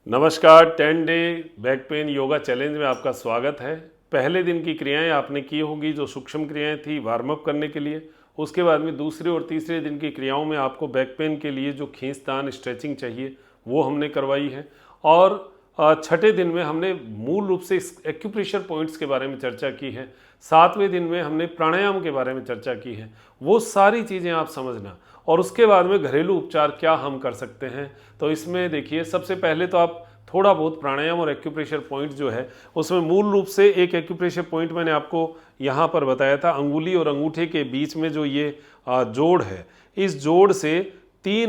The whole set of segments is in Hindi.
नमस्कार। 10 day back pain yoga challenge में आपका स्वागत है। पहले दिन की क्रियाएं आपने की होगी जो सूक्ष्म क्रियाएं थी वार्म अप करने के लिए। उसके बाद में दूसरे और तीसरे दिन की क्रियाओं में आपको बैक पेन के लिए जो खींचतान स्ट्रेचिंग चाहिए वो हमने करवाई है। और छठे दिन में हमने मूल रूप से इस एक्यूप्रेशर पॉइंट्स के बारे में चर्चा की है। सातवें दिन में हमने प्राणायाम के बारे में चर्चा की है। वो सारी चीज़ें आप समझना। और उसके बाद में घरेलू उपचार क्या हम कर सकते हैं। तो इसमें देखिए, सबसे पहले तो आप थोड़ा बहुत प्राणायाम और एक्यूप्रेशर पॉइंट जो है उसमें मूल रूप से एक एक्यूप्रेशर पॉइंट मैंने आपको यहाँ पर बताया था, अंगुली और अंगूठे के बीच में जो ये जोड़ है, इस जोड़ से 2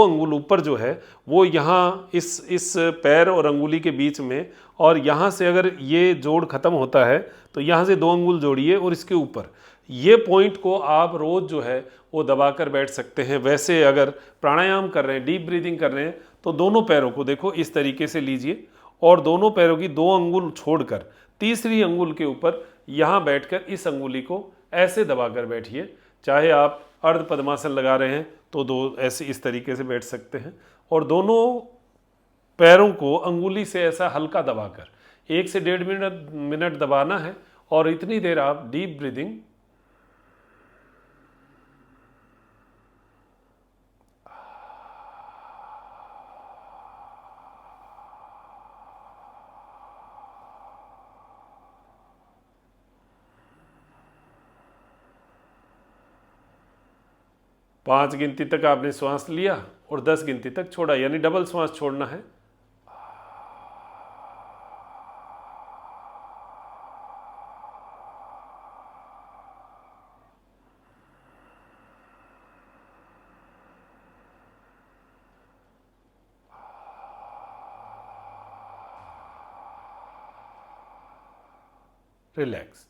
अंगुल ऊपर जो है वो यहाँ इस पैर और अंगुली के बीच में, और यहाँ से अगर ये जोड़ खत्म होता है तो यहाँ से 2 अंगुल जोड़िए और इसके ऊपर ये पॉइंट को आप रोज जो है वो दबाकर बैठ सकते हैं। वैसे अगर प्राणायाम कर रहे हैं, डीप ब्रीदिंग कर रहे हैं, तो दोनों पैरों को देखो इस तरीके से लीजिए और दोनों पैरों की 2 अंगुल छोड़कर तीसरी अंगुल के ऊपर यहाँ बैठकर इस अंगुली को ऐसे दबाकर बैठिए। चाहे आप अर्ध पद्मासन लगा रहे हैं तो दो ऐसे इस तरीके से बैठ सकते हैं, और दोनों पैरों को अंगुली से ऐसा हल्का दबाकर 1 से 1.5 मिनट दबाना है। और इतनी देर आप डीप ब्रीदिंग पाँच गिनती तक आपने श्वास लिया और 10 गिनती तक छोड़ा, यानी डबल श्वास छोड़ना है। रिलैक्स।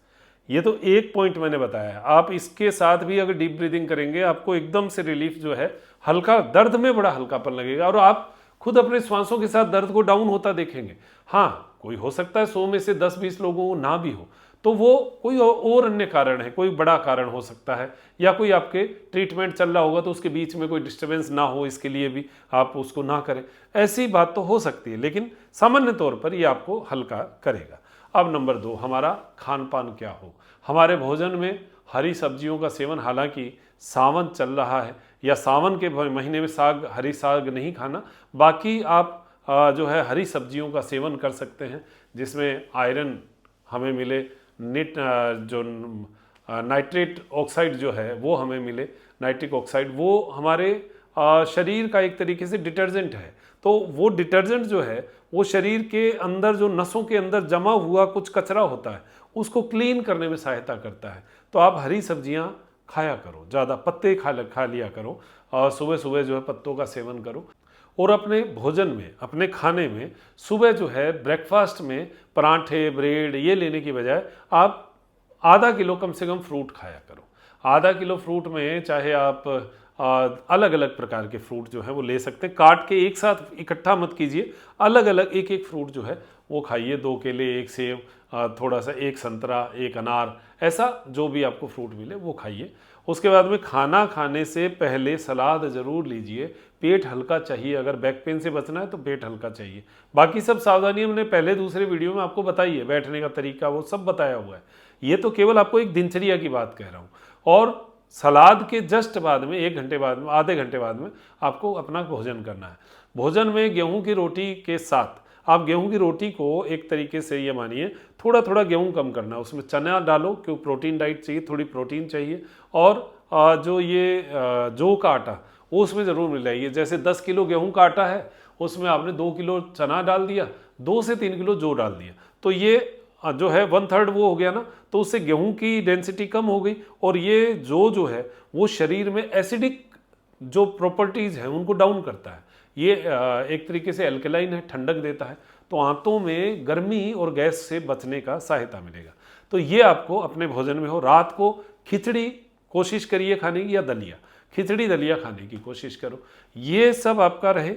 ये तो एक पॉइंट मैंने बताया, आप इसके साथ भी अगर डीप ब्रीदिंग करेंगे आपको एकदम से रिलीफ जो है, हल्का दर्द में बड़ा हल्कापन लगेगा और आप खुद अपने श्वासों के साथ दर्द को डाउन होता देखेंगे। हाँ, कोई हो सकता है 100 में से 10-20 लोगों को ना भी हो, तो वो कोई और अन्य कारण है, कोई बड़ा कारण हो सकता है, या कोई आपके ट्रीटमेंट चल रहा होगा तो उसके बीच में कोई डिस्टर्बेंस ना हो, इसके लिए भी आप उसको ना करें। ऐसी बात तो हो सकती है, लेकिन सामान्य तौर पर ये आपको हल्का करेगा। अब नंबर 2, हमारा खान पान क्या हो। हमारे भोजन में हरी सब्जियों का सेवन, हालांकि सावन चल रहा है या सावन के महीने में हरी साग नहीं खाना, बाकी आप जो है हरी सब्जियों का सेवन कर सकते हैं जिसमें आयरन हमें मिले, जो नाइट्रेट ऑक्साइड जो है वो हमें मिले। नाइट्रिक ऑक्साइड वो हमारे शरीर का एक तरीके से डिटर्जेंट है। तो वो डिटर्जेंट जो है वो शरीर के अंदर जो नसों के अंदर जमा हुआ कुछ कचरा होता है उसको क्लीन करने में सहायता करता है। तो आप हरी सब्जियां खाया करो, ज़्यादा पत्ते खा लिया करो, सुबह सुबह जो है पत्तों का सेवन करो। और अपने भोजन में, अपने खाने में सुबह जो है ब्रेकफास्ट में पराठे, ब्रेड ये लेने की बजाय आप आधा किलो कम से कम फ्रूट खाया करो। आधा किलो फ्रूट में चाहे आप अलग अलग प्रकार के फ्रूट जो है वो ले सकते हैं, काट के एक साथ इकट्ठा मत कीजिए, अलग अलग एक एक फ्रूट जो है वो खाइए। 2 केले, 1 सेब, थोड़ा सा 1 संतरा, 1 अनार, ऐसा जो भी आपको फ्रूट मिले वो खाइए। उसके बाद में खाना खाने से पहले सलाद ज़रूर लीजिए। पेट हल्का चाहिए, अगर बैक पेन से बचना है तो पेट हल्का चाहिए। बाकी सब सावधानियां मैंने पहले दूसरे वीडियो में आपको बताई है, बैठने का तरीका वो सब बताया हुआ है। ये तो केवल आपको एक दिनचर्या की बात कह रहा हूँ। और सलाद के जस्ट बाद में 1 घंटे बाद में, आधे घंटे बाद में आपको अपना भोजन करना है। भोजन में गेहूं की रोटी के साथ आप गेहूं की रोटी को एक तरीके से ये मानिए थोड़ा थोड़ा गेहूं कम करना, उसमें चना डालो क्योंकि प्रोटीन डाइट चाहिए, थोड़ी प्रोटीन चाहिए। और जो ये जौ का आटा वो उसमें ज़रूर मिलाइए। जैसे 10 किलो गेहूं का आटा है उसमें आपने 2 किलो चना डाल दिया, 2 से 3 किलो जौ डाल दिया, तो ये जो है 1/3 वो हो गया ना, तो उससे गेहूं की डेंसिटी कम हो गई। और ये जो है वो शरीर में एसिडिक जो प्रॉपर्टीज़ हैं उनको डाउन करता है। ये एक तरीके से एल्कलाइन है, ठंडक देता है, तो आंतों में गर्मी और गैस से बचने का सहायता मिलेगा। तो ये आपको अपने भोजन में हो। रात को खिचड़ी कोशिश करिए खाने की, या दलिया, खिचड़ी दलिया खाने की कोशिश करो। ये सब आपका रहे।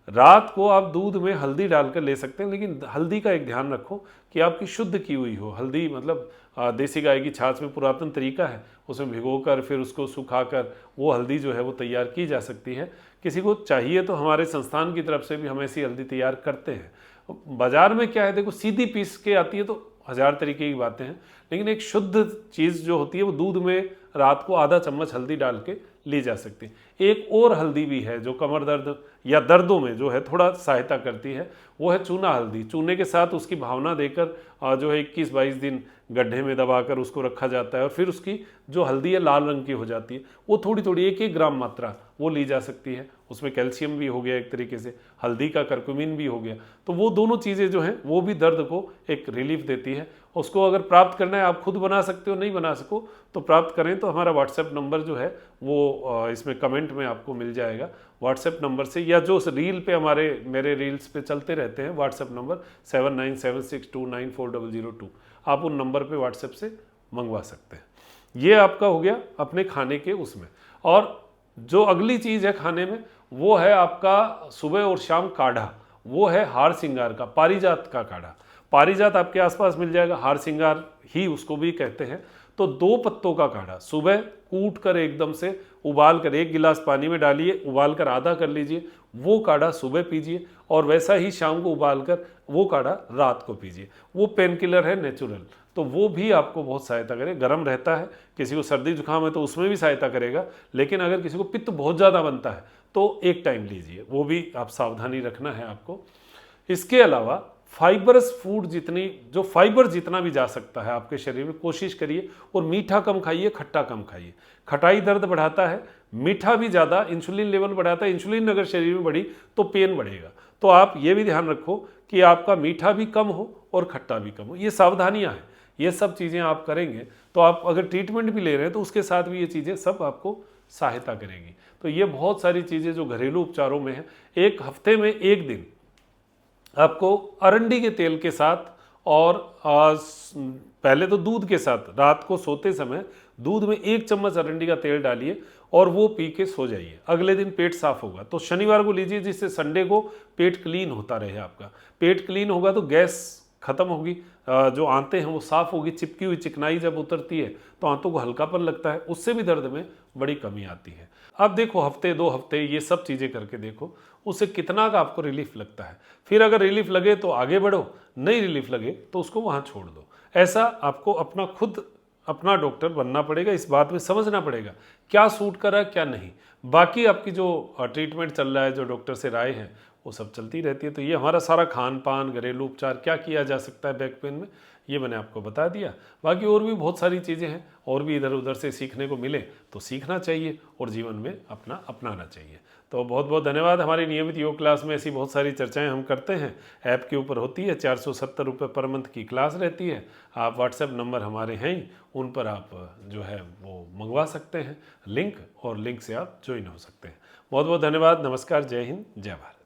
रात को आप दूध में हल्दी डालकर ले सकते हैं, लेकिन हल्दी का एक ध्यान रखो कि आपकी शुद्ध की हुई हो। हल्दी मतलब देसी गाय की छाछ में पुरातन तरीका है, उसमें भिगोकर फिर उसको सुखाकर वो हल्दी जो है वो तैयार की जा सकती है। किसी को चाहिए तो हमारे संस्थान की तरफ से भी हम ऐसी हल्दी तैयार करते हैं। बाजार में क्या है, देखो सीधी पीस के आती है तो हजार तरीके की बातें हैं, लेकिन एक शुद्ध चीज़ जो होती है वो दूध में रात को आधा चम्मच हल्दी डाल के ली जा सकती है। एक और हल्दी भी है जो कमर दर्द या दर्दों में जो है थोड़ा सहायता करती है, वो है चूना हल्दी। चूने के साथ उसकी भावना देकर जो है 21-22 दिन गड्ढे में दबाकर उसको रखा जाता है और फिर उसकी जो हल्दी है लाल रंग की हो जाती है। वो थोड़ी थोड़ी 1-1 ग्राम मात्रा वो ली जा सकती है। उसमें कैल्शियम भी हो गया एक तरीके से, हल्दी का करक्यूमिन भी हो गया, तो वो दोनों चीज़ें जो हैं वो भी दर्द को एक रिलीफ देती है। उसको अगर प्राप्त करना है, आप खुद बना सकते हो, नहीं बना सको तो प्राप्त करें तो हमारा व्हाट्सएप नंबर जो है वो इसमें कमेंट में आपको मिल जाएगा। व्हाट्सएप नंबर से या जो रील पे मेरे रील्स पे चलते रहते हैं, व्हाट्सएप नंबर 7976294002, आप उन नंबर पे व्हाट्सएप से मंगवा सकते हैं। ये आपका हो गया अपने खाने के उसमें। और जो अगली चीज़ है खाने में, वो है आपका सुबह और शाम काढ़ा। वो है हार सिंगार का, पारिजात का काढ़ा। पारिजात आपके आसपास मिल जाएगा, हार सिंगार ही उसको भी कहते हैं। तो 2 पत्तों का काढ़ा सुबह कूट कर एकदम से उबाल कर 1 गिलास पानी में डालिए, उबाल कर आधा कर लीजिए, वो काढ़ा सुबह पीजिए, और वैसा ही शाम को उबाल कर वो काढ़ा रात को पीजिए। वो पेन किलर है नेचुरल, तो वो भी आपको बहुत सहायता करे। गर्म रहता है, किसी को सर्दी जुकाम है तो उसमें भी सहायता करेगा, लेकिन अगर किसी को पित्त बहुत ज़्यादा बनता है तो एक टाइम लीजिए, वो भी आप सावधानी रखना है आपको। इसके अलावा फाइबरस फूड जो फाइबर जितना भी जा सकता है आपके शरीर में कोशिश करिए, और मीठा कम खाइए, खट्टा कम खाइए। खटाई दर्द बढ़ाता है, मीठा भी ज़्यादा इंसुलिन लेवल बढ़ाता है। इंसुलिन अगर शरीर में बढ़ी तो पेन बढ़ेगा, तो आप ये भी ध्यान रखो कि आपका मीठा भी कम हो और खट्टा भी कम हो। ये सावधानियाँ हैं, ये सब चीज़ें आप करेंगे तो आप अगर ट्रीटमेंट भी ले रहे हैं तो उसके साथ भी ये चीज़ें सब आपको सहायता करेगी। तो ये बहुत सारी चीज़ें जो घरेलू उपचारों में हैं। एक हफ्ते में 1 दिन आपको अरंडी के तेल के साथ और पहले तो दूध के साथ रात को सोते समय दूध में 1 चम्मच अरंडी का तेल डालिए और वो पी के सो जाइए। अगले दिन पेट साफ होगा। तो शनिवार को लीजिए, जिससे संडे को पेट क्लीन होता रहे। आपका पेट क्लीन होगा तो गैस खत्म होगी, जो आंतें हैं वो साफ होगी। चिपकी हुई चिकनाई जब उतरती है तो आंतों को हल्कापन लगता है, उससे भी दर्द में बड़ी कमी आती है। अब देखो हफ्ते 2 हफ्ते ये सब चीज़ें करके देखो, उससे कितना का आपको रिलीफ लगता है। फिर अगर रिलीफ लगे तो आगे बढ़ो, नहीं रिलीफ लगे तो उसको वहाँ छोड़ दो। ऐसा आपको अपना डॉक्टर बनना पड़ेगा। इस बात में समझना पड़ेगा क्या सूट कर रहा है क्या नहीं। बाकी आपकी जो ट्रीटमेंट चल रहा है, जो डॉक्टर से राय है, वो सब चलती रहती है। तो ये हमारा सारा खान पान, घरेलू उपचार, क्या किया जा सकता है बैक पेन में, ये मैंने आपको बता दिया। बाकी और भी बहुत सारी चीज़ें हैं, और भी इधर उधर से सीखने को मिले तो सीखना चाहिए और जीवन में अपनाना चाहिए। तो बहुत बहुत धन्यवाद। हमारी नियमित योग क्लास में ऐसी बहुत सारी चर्चाएं हम करते हैं, ऐप के ऊपर होती है। 470 रुपये पर मंथ की क्लास रहती है। आप व्हाट्सएप नंबर हमारे हैं ही, उन पर आप जो है वो मंगवा सकते हैं लिंक, और लिंक से आप ज्वाइन हो सकते हैं। बहुत बहुत धन्यवाद। नमस्कार, जय हिंद, जय भारत।